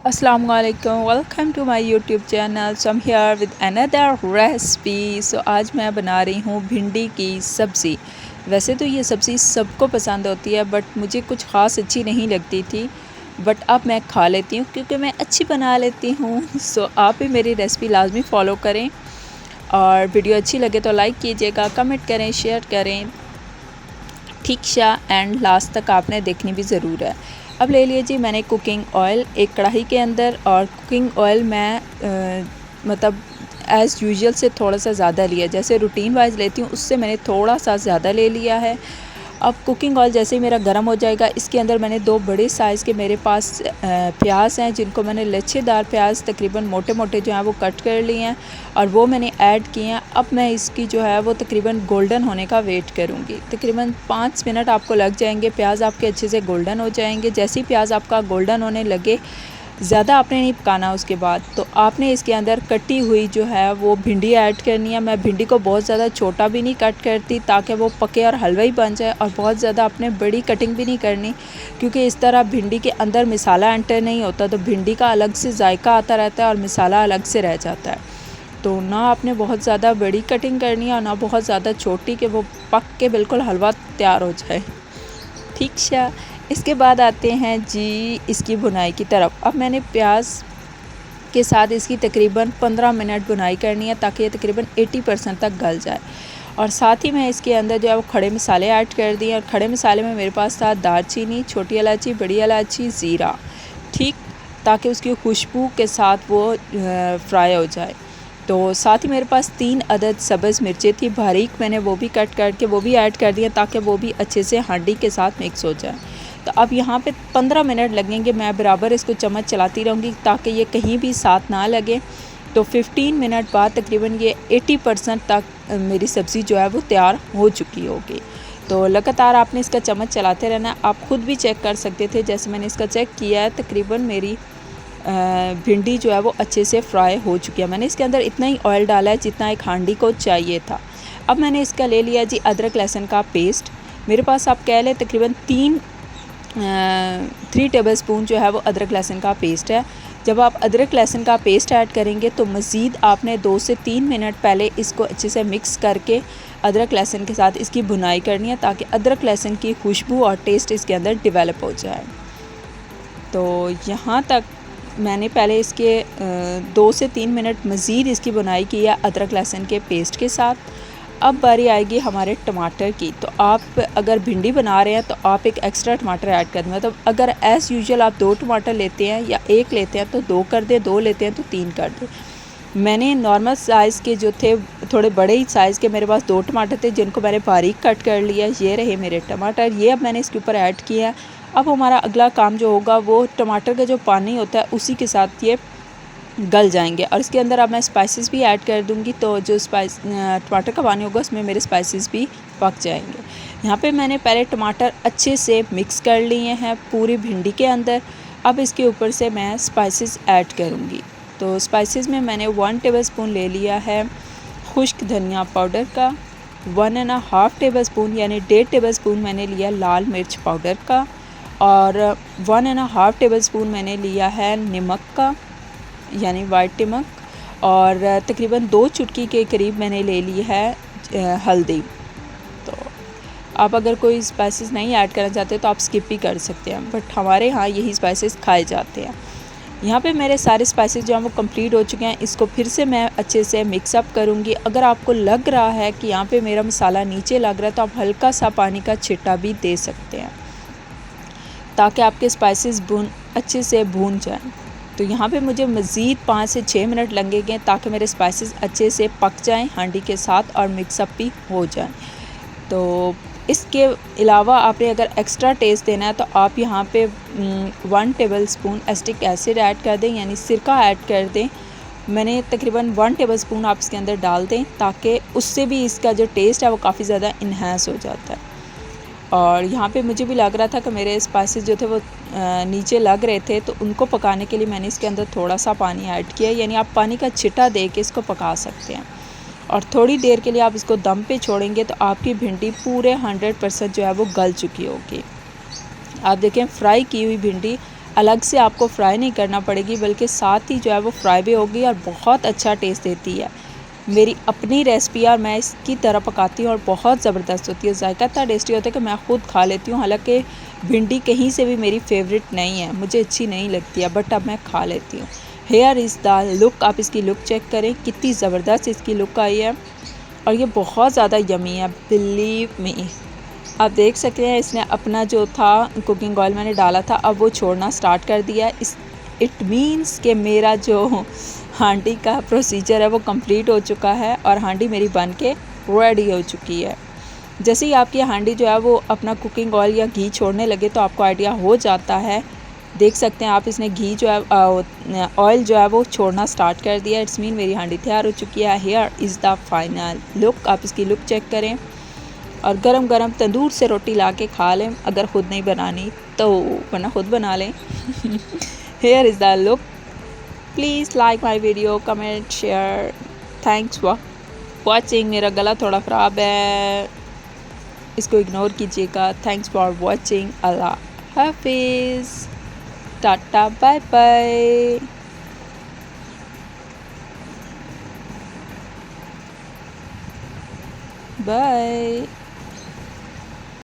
Assalamualaikum, welcome to my YouTube channel. So am here with another recipe. So आज मैं बना रही हूँ भिंडी की सब्ज़ी। वैसे तो ये सब्ज़ी सबको पसंद होती है, बट मुझे कुछ ख़ास अच्छी नहीं लगती थी, बट अब मैं खा लेती हूँ क्योंकि मैं अच्छी बना लेती हूँ। सो आप भी मेरी रेसिपी लाजमी फ़ॉलो करें और वीडियो अच्छी लगे तो लाइक कीजिएगा, कमेंट करें, शेयर करें, ठीक सा एंड लास्ट तक आपने देखनी भी ज़रूर है। अब ले लीजिए मैंने कुकिंग ऑयल एक कढ़ाई के अंदर, और कुकिंग ऑयल मैं मतलब एज़ यूजुअल से थोड़ा सा ज़्यादा लिया, जैसे रूटीन वाइज लेती हूँ उससे मैंने थोड़ा सा ज़्यादा ले लिया है। अब कुकिंग ऑयल जैसे ही मेरा गर्म हो जाएगा, इसके अंदर मैंने 2 बड़े साइज़ के मेरे पास प्याज हैं, जिनको मैंने लच्छेदार प्याज तकरीबन मोटे मोटे जो हैं वो कट कर लिए हैं और वो मैंने ऐड किए हैं। अब मैं इसकी जो है वो तकरीबन गोल्डन होने का वेट करूँगी। तकरीबन 5 मिनट आपको लग जाएंगे, प्याज आपके अच्छे से गोल्डन हो जाएंगे। जैसे ही प्याज आपका गोल्डन होने लगे, ज़्यादा आपने नहीं पकाना, उसके बाद तो आपने इसके अंदर कटी हुई जो है वो भिंडी ऐड करनी है। मैं भिंडी को बहुत ज़्यादा छोटा भी नहीं कट करती ताकि वो पके और हलवाई बन जाए, और बहुत ज़्यादा आपने बड़ी कटिंग भी नहीं करनी, क्योंकि इस तरह भिंडी के अंदर मिसाला एंटर नहीं होता, तो भिंडी का अलग से जायका आता रहता है और मिसाला अलग से रह जाता है। तो ना आपने बहुत ज़्यादा बड़ी कटिंग करनी है और ना बहुत ज़्यादा छोटी, कि वो पक के बिल्कुल हलवा तैयार हो जाए, ठीक सा। इसके बाद आते हैं जी इसकी भुनाई की तरफ। अब मैंने प्याज के साथ इसकी तकरीबन 15 मिनट भुनाई करनी है ताकि ये तकरीबन 80% तक गल जाए, और साथ ही मैं इसके अंदर जो है वो खड़े मसाले ऐड कर दिए। और खड़े मसाले में मेरे पास था दालचीनी, छोटी इलायची, बड़ी इलायची, ज़ीरा, ठीक, ताकि उसकी खुशबू के साथ वो फ्राई हो जाए। तो साथ ही मेरे पास 3 अदद सब्ज़ मिर्चें थी बारीक, मैंने वो भी कट करके वो भी ऐड कर दिया ताकि वो भी अच्छे से हांडी के साथ मिक्स हो जाए। तो अब यहाँ पे 15 मिनट लगेंगे, मैं बराबर इसको चम्मच चलाती रहूँगी ताकि ये कहीं भी साथ ना लगे। तो 15 मिनट बाद तकरीबन ये 80% तक मेरी सब्ज़ी जो है वो तैयार हो चुकी होगी। तो लगातार आपने इसका चम्मच चलाते रहना। आप ख़ुद भी चेक कर सकते थे, जैसे मैंने इसका चेक किया है, तकरीबन मेरी भिंडी जो है वो अच्छे से फ्राई हो चुकी है। मैंने इसके अंदर इतना ही ऑयल डाला है जितना एक हांडी को चाहिए था। अब मैंने इसका ले लिया जी अदरक लहसुन का पेस्ट। मेरे पास आप कह लें तकरीबन 3 टेबलस्पून जो है वो अदरक लहसुन का पेस्ट है। जब आप अदरक लहसुन का पेस्ट ऐड करेंगे तो मज़ीद आपने 2 से 3 मिनट पहले इसको अच्छे से मिक्स करके अदरक लहसुन के साथ इसकी भुनाई करनी है ताकि अदरक लहसुन की खुशबू और टेस्ट इसके अंदर डेवलप हो जाए। तो यहाँ तक मैंने पहले इसके 2 से 3 मिनट मज़ीद इसकी बुनाई की है अदरक लहसुन के पेस्ट के साथ। अब बारी आएगी हमारे टमाटर की। तो आप अगर भिंडी बना रहे हैं तो आप एक एक्स्ट्रा टमाटर ऐड कर दें, मतलब अगर एज़ यूजुअल आप 2 टमाटर लेते हैं या 1 लेते हैं तो 2 कर दें, 2 लेते हैं तो 3 कर दें। मैंने नॉर्मल साइज़ के जो थे, थोड़े बड़े ही साइज़ के मेरे पास 2 टमाटर थे जिनको मैंने बारीक कट कर लिया। ये रहे मेरे टमाटर, ये अब मैंने इसके ऊपर ऐड किया। अब हमारा अगला काम जो होगा वो टमाटर का जो पानी होता है उसी के साथ ये गल जाएंगे, और इसके अंदर अब मैं स्पाइसेस भी ऐड कर दूंगी। तो जो टमाटर का पानी होगा उसमें मेरे स्पाइसेस भी पक जाएंगे। यहाँ पे मैंने पहले टमाटर अच्छे से मिक्स कर लिए हैं पूरी भिंडी के अंदर। अब इसके ऊपर से मैं स्पाइसेस ऐड करूँगी। तो स्पाइसेस में मैंने 1 टेबलस्पून ले लिया है खुश्क धनिया पाउडर का, 1.5 टेबलस्पून यानी 1.5 टेबलस्पून मैंने लिया लाल मिर्च पाउडर का, और 1.5 टेबलस्पून मैंने लिया है नमक का यानी वाइट नमक, और तकरीबन 2 चुटकी के करीब मैंने ले ली है हल्दी। तो आप अगर कोई स्पाइसेस नहीं ऐड करना चाहते तो आप स्किप भी कर सकते हैं, बट हमारे यहाँ यही स्पाइसेस खाए जाते हैं। यहाँ पे मेरे सारे स्पाइसेस जो हैं वो कंप्लीट हो चुके हैं। इसको फिर से मैं अच्छे से मिक्सअप करूँगी। अगर आपको लग रहा है कि यहाँ पे मेरा मसाला नीचे लग रहा है तो आप हल्का सा पानी का छिट्टा भी दे सकते हैं ताकि आपके स्पाइसेस अच्छे से भून जाएं। तो यहाँ पे मुझे मज़ीद 5 से 6 मिनट लगेंगे ताकि मेरे स्पाइसेस अच्छे से पक जाएं हांडी के साथ और मिक्सअप भी हो जाएं। तो इसके अलावा आपने अगर एक्स्ट्रा टेस्ट देना है तो आप यहाँ पे 1 टेबलस्पून एसिटिक एसिड ऐड कर दें, यानी सिरका ऐड कर दें। मैंने तकरीबन 1 टेबलस्पून आप इसके अंदर डाल दें ताकि उससे भी इसका जो टेस्ट है वो काफ़ी ज़्यादा इन्हांस हो जाता है। और यहाँ पे मुझे भी लग रहा था कि मेरे स्पाइसेस जो थे वो नीचे लग रहे थे, तो उनको पकाने के लिए मैंने इसके अंदर थोड़ा सा पानी ऐड किया, यानी आप पानी का छिटा दे के इसको पका सकते हैं। और थोड़ी देर के लिए आप इसको दम पे छोड़ेंगे तो आपकी भिंडी पूरे 100% जो है वो गल चुकी होगी। आप देखें फ्राई की हुई भिंडी अलग से आपको फ्राई नहीं करना पड़ेगी, बल्कि साथ ही जो है वो फ्राई भी होगी और बहुत अच्छा टेस्ट देती है। मेरी अपनी रेसिपी और मैं इसकी तरह पकाती हूँ और बहुत ज़बरदस्त होती है। जायका इतना टेस्टी होता है कि मैं ख़ुद खा लेती हूँ। हालांकि भिंडी कहीं से भी मेरी फेवरेट नहीं है, मुझे अच्छी नहीं लगती है, बट अब मैं खा लेती हूँ। हेयर इज़ द लुक, आप इसकी लुक चेक करें, कितनी ज़बरदस्त इसकी लुक आई है और ये बहुत ज़्यादा यमी है, बिलीव मी। आप देख सकते हैं इसने अपना जो था कुकिंग ऑयल मैंने डाला था, अब वो छोड़ना स्टार्ट कर दिया। इस इट मीन्स कि मेरा जो हांडी का प्रोसीजर है वो कंप्लीट हो चुका है और हांडी मेरी बन के रेडी हो चुकी है। जैसे ही आपकी हांडी जो है वो अपना कुकिंग ऑयल या घी छोड़ने लगे तो आपको आइडिया हो जाता है। देख सकते हैं आप, इसने घी जो है ऑयल जो है वो छोड़ना स्टार्ट कर दिया। इट्स मीन मेरी हांडी तैयार हो चुकी है। Here is the final look, आप इसकी लुक चेक करें और गरम गरम तंदूर से रोटी ला के खा लें, अगर ख़ुद नहीं बनानी तो, वरना ख़ुद बना लें। Here is the look. Please like my video, comment, share. Thanks for watching. मेरा गला थोड़ा ख़राब है, इसको इग्नोर कीजिएगा। Thanks for watching. अल्लाह हाफिज़, टाटा, बाय बाय। बाय।